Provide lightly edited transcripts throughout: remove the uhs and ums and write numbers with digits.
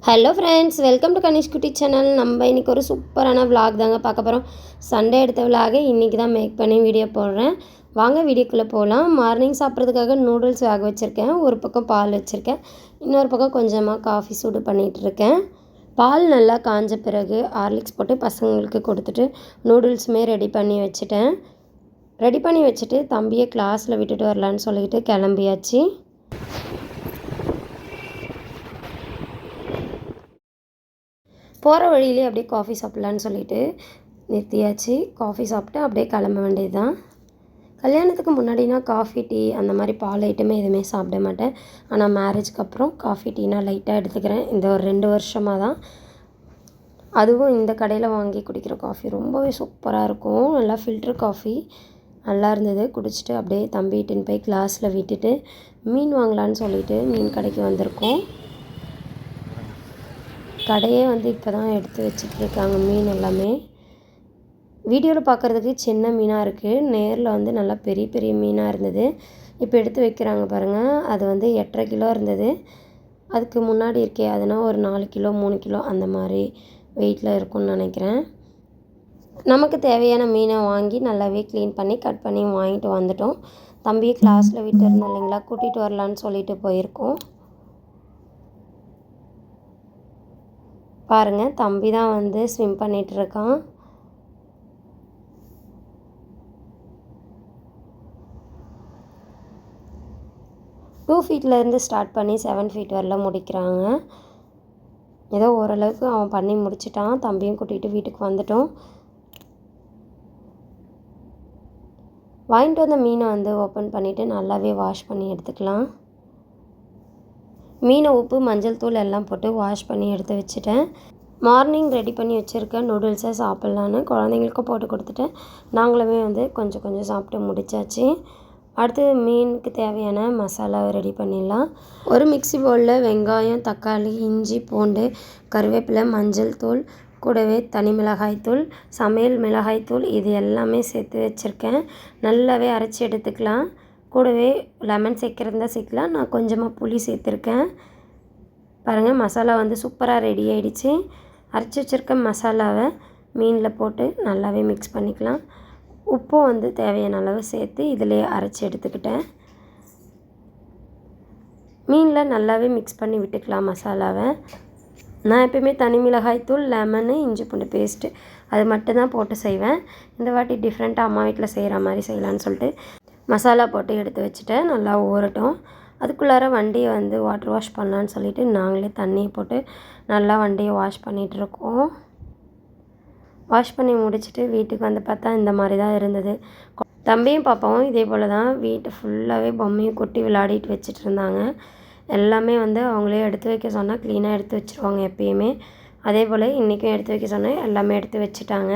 Hello friends, welcome to Kanish குட்டி channel. நம்ம இன்றைக்கி ஒரு சூப்பரான விலாக் தாங்க பார்க்க போகிறோம். சண்டே எடுத்த விலாகை இன்றைக்கி தான் மேக் பண்ணி வீடியோ போடுறேன். வாங்க வீடியோக்குள்ளே போகலாம். மார்னிங் சாப்பிட்றதுக்காக நூடுல்ஸ் வேக வச்சுருக்கேன். ஒரு பக்கம் பால் வச்சுருக்கேன், இன்னொரு பக்கம் கொஞ்சமாக காஃபி சூடு பண்ணிகிட்ருக்கேன். பால் நல்லா காஞ்ச பிறகு ஹார்லிக்ஸ் போட்டு பசங்களுக்கு கொடுத்துட்டு நூடுல்ஸுமே ரெடி பண்ணி வச்சுட்டு தம்பியை கிளாஸில் விட்டுட்டு வரலான்னு சொல்லிட்டு கிளம்பியாச்சு. போகிற வழியிலே அப்படியே காஃபி சாப்பிட்லான்னு சொல்லிட்டு நிறுத்தியாச்சு. காஃபி சாப்பிட்டு அப்படியே கிளம்ப வேண்டியது தான். கல்யாணத்துக்கு முன்னாடினா காஃபி டீ அந்த மாதிரி பால் ஐட்டமே எதுவுமே சாப்பிட மாட்டேன். ஆனால் மேரேஜ்க்கு அப்புறம் காஃபி டீனா லைட்டாக எடுத்துக்கிறேன். இந்த ஒரு 2 வருஷமாக தான். அதுவும் இந்த கடையில் வாங்கி குடிக்கிற காஃபி ரொம்பவே சூப்பராக இருக்கும். நல்லா ஃபில்ட்ரு காஃபி நல்லா இருந்தது. குடிச்சிட்டு அப்படியே தம்பிட்டுன்னு போய் கிளாஸில் விட்டுட்டு மீன் வாங்கலான்னு சொல்லிட்டு மீன் கடைக்கு வந்திருக்கோம். கடையே இப்போ தான் எடுத்து வச்சிட்ருக்காங்க மீன் எல்லாமே. வீடியோவில் பார்க்குறதுக்கு சின்ன மீனாக இருக்குது, நேரில் நல்லா பெரிய பெரிய மீனாக இருந்தது. இப்போ எடுத்து வைக்கிறாங்க பாருங்கள். அது 8.5 கிலோ இருந்தது. அதுக்கு முன்னாடி இருக்கே அதுனா ஒரு 4 கிலோ 3 கிலோ அந்த மாதிரி வெயிட்டில் இருக்கும்னு நினைக்கிறேன். நமக்கு தேவையான மீனை வாங்கி நல்லாவே க்ளீன் பண்ணி கட் பண்ணி வாங்கிட்டு வந்துட்டோம். தம்பியை கிளாஸில் விட்டு இருந்தோம் இல்லைங்களா, கூட்டிகிட்டு வரலான்னு சொல்லிட்டு போயிருக்கோம். பாருங்கள், தம்பி தான் ஸ்விம் பண்ணிகிட்ருக்கான். டூ ஃபீட்லேருந்து ஸ்டார்ட் பண்ணி 7 ஃபீட் வரல முடிக்கிறாங்க. ஏதோ ஓரளவுக்கு அவன் பண்ணி முடிச்சிட்டான். தம்பியும் கூட்டிகிட்டு வீட்டுக்கு வந்துட்டோம். வாங்கிட்டு வந்த மீனை ஓப்பன் பண்ணிவிட்டு நல்லாவே வாஷ் பண்ணி எடுத்துக்கலாம். மீனை உப்பு மஞ்சள் தூள் எல்லாம் போட்டு வாஷ் பண்ணி எடுத்து வச்சுட்டேன். மார்னிங் ரெடி பண்ணி வச்சுருக்கேன் நூடுல்ஸை சாப்பிட்லான்னு குழந்தைங்களுக்கும் போட்டு கொடுத்துட்டேன். நாங்களுமே கொஞ்சம் கொஞ்சம் சாப்பிட்டு முடித்தாச்சு. அடுத்து மீனுக்கு தேவையான மசாலாவை ரெடி பண்ணிடலாம். ஒரு மிக்ஸி பவுலில் வெங்காயம், தக்காளி, இஞ்சி, பூண்டு, கருவேப்பிலை, மஞ்சள் தூள், கூடவே தனி மிளகாய்த்தூள், சமையல் மிளகாய்த்தூள் இது எல்லாமே சேர்த்து வச்சுருக்கேன். நல்லாவே அரைச்சி எடுத்துக்கலாம். கூடவே லெமன் சேர்க்குறதா சேர்க்கலாம். நான் கொஞ்சமாக புளி சேர்த்துருக்கேன். பாருங்கள், மசாலா சூப்பராக ரெடி ஆகிடுச்சு. அரைச்சி வச்சுருக்க மசாலாவை மீனில் போட்டு நல்லாவே மிக்ஸ் பண்ணிக்கலாம். உப்பும் தேவையான அளவு சேர்த்து இதிலே அரைச்சி எடுத்துக்கிட்டேன். மீனில் நல்லாவே மிக்ஸ் பண்ணி விட்டுக்கலாம் மசாலாவை. நான் எப்பயுமே தனி மிளகாய்த்தூள், லெமனு, இஞ்சி பூண்டு பேஸ்ட்டு அது மட்டும்தான் போட்டு செய்வேன். இந்த வாட்டி டிஃப்ரெண்ட்டாக அம்மா வீட்டில் செய்கிற மாதிரி செய்யலான்னு சொல்லிட்டு மசாலா போட்டு எடுத்து வச்சுட்டேன். நல்லா ஊறட்டும். அதுக்குள்ளார வண்டியை வாட்டர் வாஷ் பண்ணலான்னு சொல்லிட்டு நாங்களே தண்ணியை போட்டு நல்லா வண்டியை வாஷ் பண்ணிகிட்ருக்கோம். வாஷ் பண்ணி முடிச்சுட்டு வீட்டுக்கு பார்த்தா இந்த மாதிரி தான் இருந்தது. தம்பியும் பாப்பாவும் இதே போல் தான் வீட்டை ஃபுல்லாகவே பொம்மையும் கொட்டி விளையாடிட்டு வச்சுட்டு இருந்தாங்க. எல்லாமே அவங்களே எடுத்து வைக்க சொன்னால் க்ளீனாக எடுத்து வச்சுருவாங்க எப்பயுமே. அதே போல் இன்றைக்கும் எடுத்து வைக்க சொன்னால் எல்லாமே எடுத்து வச்சுட்டாங்க.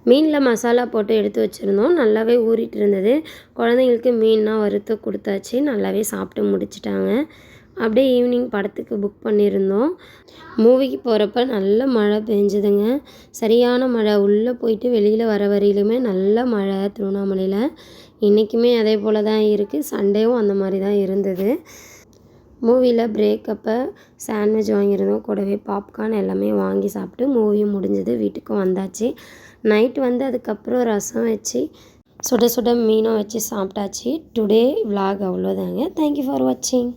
மீனில் மசாலா போட்டு எடுத்து வச்சுருந்தோம். நல்லாவே ஊறிட்டு இருந்தது. குழந்தைங்களுக்கு மீன்லாம் வறுத்து கொடுத்தாச்சு. நல்லாவே சாப்பிட்டு முடிச்சிட்டாங்க. அப்படியே ஈவினிங் படத்துக்கு புக் பண்ணியிருந்தோம். மூவிக்கு போகிறப்ப நல்ல மழை பெஞ்சுதுங்க. சரியான மழை. உள்ளே போயிட்டு வெளியில் வர வரையிலுமே நல்ல மழை திருவண்ணாமலையில். இன்றைக்குமே அதே போல் தான் இருக்குது. சண்டேவும் அந்த மாதிரி தான் இருந்தது. மூவியில் பிரேக் அப்போ சாண்ட்விச் வாங்கியிருந்தோம். கூடவே பாப்கார்ன் எல்லாமே வாங்கி சாப்பிட்டு மூவியும் முடிஞ்சது. வீட்டுக்கும் வந்தாச்சு. நைட்டு அதுக்கப்புறம் ரசம் வச்சு சுட சுட மீனும் வச்சு சாப்பிட்டாச்சு. டுடே விலாக் அவ்வளோதாங்க. தேங்க்யூ ஃபார் வாட்சிங்.